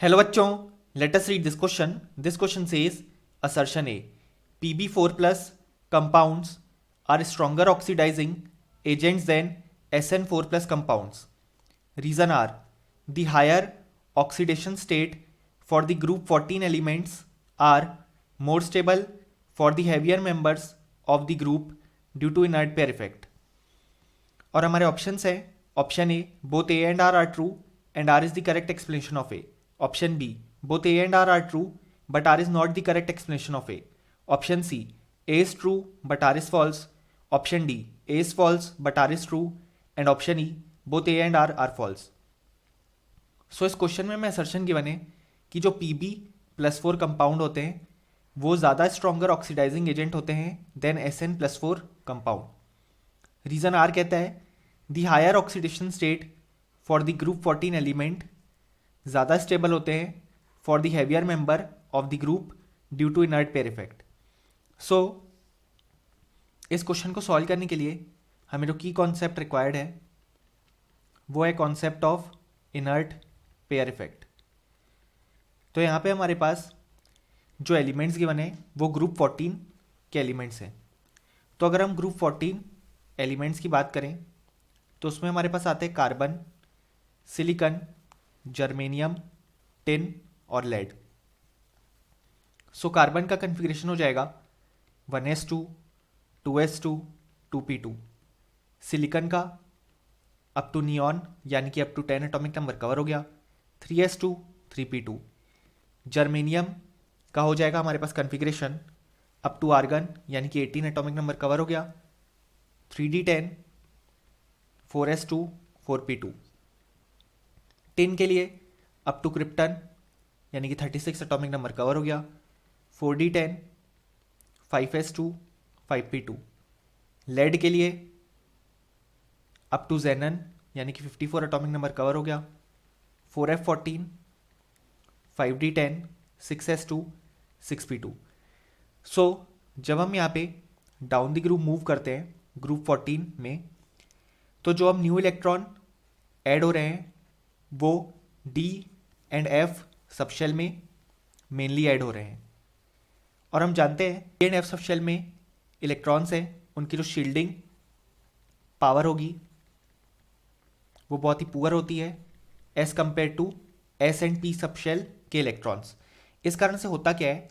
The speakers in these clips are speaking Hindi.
हेलो बच्चों, let us read this question. This question says assertion A. Pb4 plus compounds are stronger oxidizing agents than SN4 plus compounds. Reason are the higher oxidation state for the group 14 elements are more stable for the heavier members of the group due to inert pair effect. और हमारे ऑप्शंस है option A both A and R true and R is the correct explanation of A. Option B both A and R true but R is not the correct explanation of A. Option C A is true but R is false. Option D A is false but R is true and option E both A and R false. So इस क्वेश्चन में मैं असर्शन गिवन है कि जो Pb+4 कंपाउंड होते हैं वो ज़्यादा स्ट्रॉन्गर ऑक्सीडाइजिंग एजेंट होते हैं then Sn+4 compound. Reason R कहता है the higher oxidation state for the group 14 element ज़्यादा स्टेबल होते हैं for the heavier member of the group due to inert pair effect. So इस क्वेश्चन को सॉल्व करने के लिए हमें जो की कॉन्सेप्ट रिक्वायर्ड है वो है concept of inert pair effect. तो यहाँ पे हमारे पास जो एलिमेंट्स गिवन है वो ग्रुप 14 के एलिमेंट्स हैं. तो अगर हम ग्रुप 14 एलिमेंट्स की बात करें तो उसमें हमारे पास आते हैं कार्बन, सिलिकॉन, जर्मेनियम, टिन और लेड. सो कार्बन का कन्फिग्रेशन हो जाएगा 1s2, 2s2, 2p2. सिलिकॉन का अप टू नियॉन यानी कि up to 10 atomic number cover हो गया 3s2, 3p2. जर्मेनियम का हो जाएगा हमारे पास कन्फिग्रेशन अप टू आर्गन यानी कि 18 एटॉमिक नंबर कवर हो गया 3d10, 4s2, 4p2. टिन के लिए अप टू क्रिप्टन यानी कि 36 एटॉमिक नंबर कवर हो गया 4d10, 5s2, 5p2. लेड के लिए अप टू जेनन यानी कि 54 एटॉमिक नंबर कवर हो गया 4f14, 5d10, 6s2, 6p2. सो जब हम यहाँ पे डाउन द ग्रुप मूव करते हैं ग्रुप 14 में तो जो हम न्यू इलेक्ट्रॉन ऐड हो रहे हैं वो डी एंड एफ सबशेल में मेनली ऐड हो रहे हैं. और हम जानते हैं डी एंड एफ सबशेल में इलेक्ट्रॉन्स हैं उनकी जो शील्डिंग पावर होगी वो बहुत ही पुअर होती है as compare to S and P subshell के इलेक्ट्रॉन्स. इस कारण से होता क्या है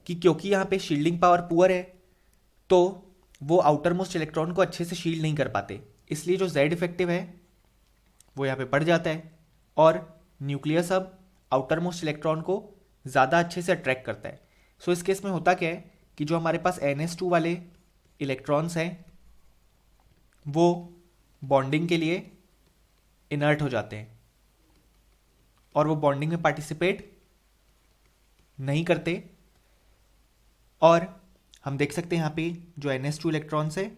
कि क्योंकि यहाँ पे शील्डिंग पावर पुअर है तो वो आउटर मोस्ट इलेक्ट्रॉन को अच्छे से शील्ड नहीं कर पाते, इसलिए जो जेड इफेक्टिव है वो यहाँ पे बढ़ जाता है और न्यूक्लियस अब आउटर मोस्ट इलेक्ट्रॉन को ज़्यादा अच्छे से अट्रैक्ट करता है. सो इस केस में होता क्या है कि जो हमारे पास NS2 वाले इलेक्ट्रॉन्स हैं वो बॉन्डिंग के लिए इनर्ट हो जाते हैं और वो बॉन्डिंग में पार्टिसिपेट नहीं करते. और हम देख सकते हैं यहाँ पे जो NS2 इलेक्ट्रॉन्स है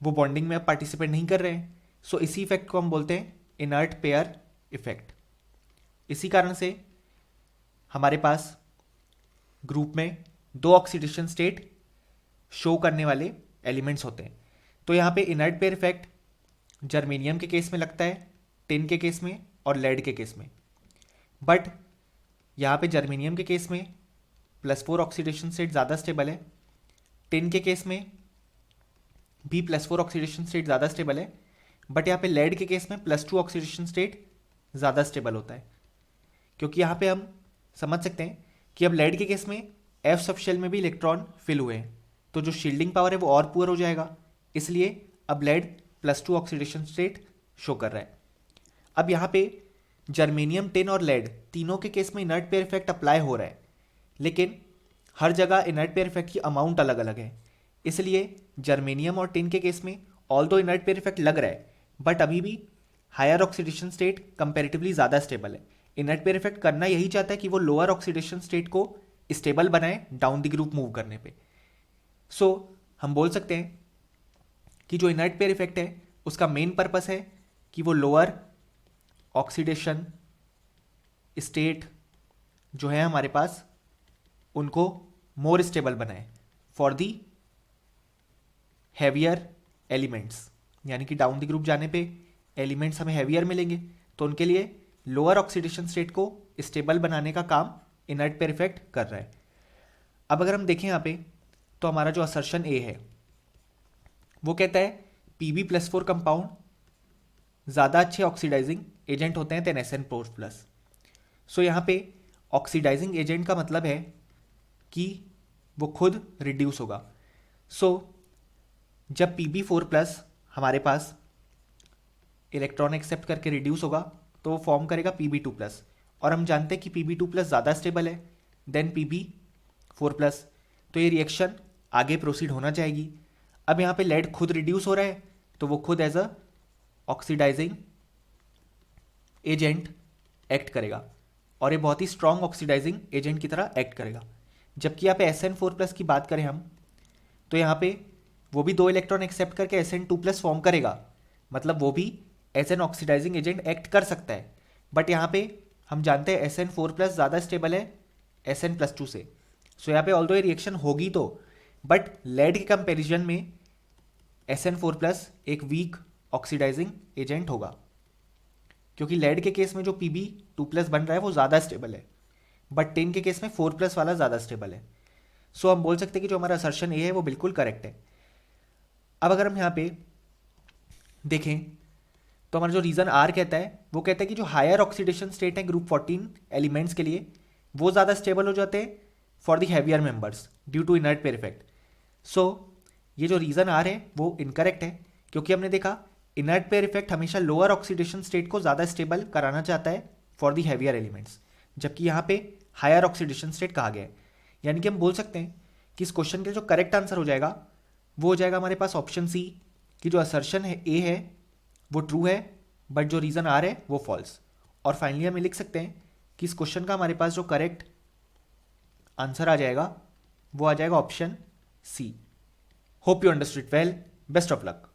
वो बॉन्डिंग में अब पार्टिसिपेट नहीं कर रहे हैं. सो इसी इफेक्ट को हम बोलते हैं इनर्ट पेयर इफेक्ट. इसी कारण से हमारे पास ग्रुप में दो ऑक्सीडेशन स्टेट शो करने वाले एलिमेंट्स होते हैं. तो यहाँ पे इनर्ट पेयर इफेक्ट जर्मेनियम के केस में लगता है, टिन के केस में और लेड के केस में. बट यहाँ पे जर्मेनियम के केस में +4 ऑक्सीडेशन स्टेट ज़्यादा स्टेबल है, टिन के केस में भी +4 ऑक्सीडेशन स्टेट ज़्यादा स्टेबल है, बट यहाँ पे लेड के केस में +2 ऑक्सीडेशन स्टेट ज़्यादा स्टेबल होता है. क्योंकि यहाँ पे हम समझ सकते हैं कि अब लेड के केस में एफ सबशेल में भी इलेक्ट्रॉन फिल हुए हैं तो जो शील्डिंग पावर है वो और पुअर हो जाएगा, इसलिए अब लेड +2 ऑक्सीडेशन स्टेट शो कर रहा है. अब यहाँ पे जर्मेनियम, टिन और लेड तीनों के केस में इनर्ट पेयर इफेक्ट अप्लाई हो रहा है, लेकिन हर जगह इनर्ट पेयर इफेक्ट की अमाउंट अलग अलग है. इसलिए जर्मेनियम और टिन के केस में ऑल दो इनर्ट पेयर इफेक्ट लग रहा है बट अभी भी हायर ऑक्सीडेशन स्टेट कंपैरेटिवली ज़्यादा स्टेबल है. इनर्ट पेयर इफेक्ट करना यही चाहता है कि वो लोअर ऑक्सीडेशन स्टेट को स्टेबल बनाए डाउन द ग्रुप मूव करने पे. सो हम बोल सकते हैं कि जो इनर्ट पेयर इफेक्ट है उसका मेन पर्पस है कि वो लोअर ऑक्सीडेशन स्टेट जो है हमारे पास उनको मोर स्टेबल बनाए फॉर दी हैवियर एलिमेंट्स. यानी कि डाउन द ग्रुप जाने पे एलिमेंट्स हमें हैवियर मिलेंगे तो उनके लिए लोअर ऑक्सीडेशन स्टेट को स्टेबल बनाने का काम इनर्ट पेयर इफेक्ट कर रहा है। अब अगर हम देखें यहाँ पे तो हमारा जो असर्शन ए है वो कहता है Pb+4 कंपाउंड ज़्यादा अच्छे ऑक्सीडाइजिंग एजेंट होते हैं देन SN4+। सो यहाँ पे ऑक्सीडाइजिंग एजेंट का मतलब है कि वो खुद रिड्यूस होगा। सो जब Pb4+ हमारे पास इलेक्ट्रॉन एक्सेप्ट करके रिड्यूस होगा तो वो फॉर्म करेगा Pb2+, और हम जानते हैं कि Pb2+ ज़्यादा स्टेबल है देन Pb4+, तो ये रिएक्शन आगे प्रोसीड होना चाहिए। अब यहाँ पे लेड खुद रिड्यूस हो रहा है तो वो खुद as a oxidizing agent act करेगा, और ये बहुत ही स्ट्रॉन्ग ऑक्सीडाइजिंग एजेंट की तरह एक्ट करेगा। जबकि यहाँ पे SN4+ की बात करें हम तो यहाँ पे वो भी 2 इलेक्ट्रॉन एक्सेप्ट करके SN2+ फॉर्म करेगा, मतलब वो भी as an oxidizing agent act कर सकता है। बट यहाँ पे हम जानते हैं SN4+ ज़्यादा स्टेबल है SN+2 से। सो यहाँ पे ऑल्दो ये रिएक्शन होगी तो, बट लेड के कंपेरिजन में SN4+ एक वीक ऑक्सीडाइजिंग एजेंट होगा, क्योंकि लेड के केस में जो Pb2+ बन रहा है वो ज़्यादा स्टेबल है, बट टिन के केस में 4+ वाला ज़्यादा स्टेबल है। सो हम बोल सकते हैं कि जो हमारा असर्शन ए है वो बिल्कुल करेक्ट है। अब अगर हम यहाँ पे देखें तो हमारा जो रीज़न आर कहता है वो कहता है कि जो हायर ऑक्सीडेशन स्टेट है ग्रुप 14 एलिमेंट्स के लिए वो ज़्यादा स्टेबल हो जाते हैं for the heavier members due to inert pair effect. So ये जो रीज़न आर है वो इनकरेक्ट है, क्योंकि हमने देखा इनर्ट पेयर इफेक्ट हमेशा लोअर ऑक्सीडेशन स्टेट को ज़्यादा स्टेबल कराना चाहता है फॉर द हैवियर एलिमेंट्स, जबकि यहाँ पे हायर ऑक्सीडेशन स्टेट कहा गया है। यानी कि हम बोल सकते हैं कि इस क्वेश्चन के जो करेक्ट आंसर हो जाएगा वो हो जाएगा हमारे पास ऑप्शन सी, कि जो असर्शन है ए है वो ट्रू है बट जो रीज़न आर है वो फॉल्स। और फाइनली हम लिख सकते हैं कि इस क्वेश्चन का हमारे पास जो करेक्ट आंसर आ जाएगा वो आ जाएगा option C. Hope you understood well, best of luck.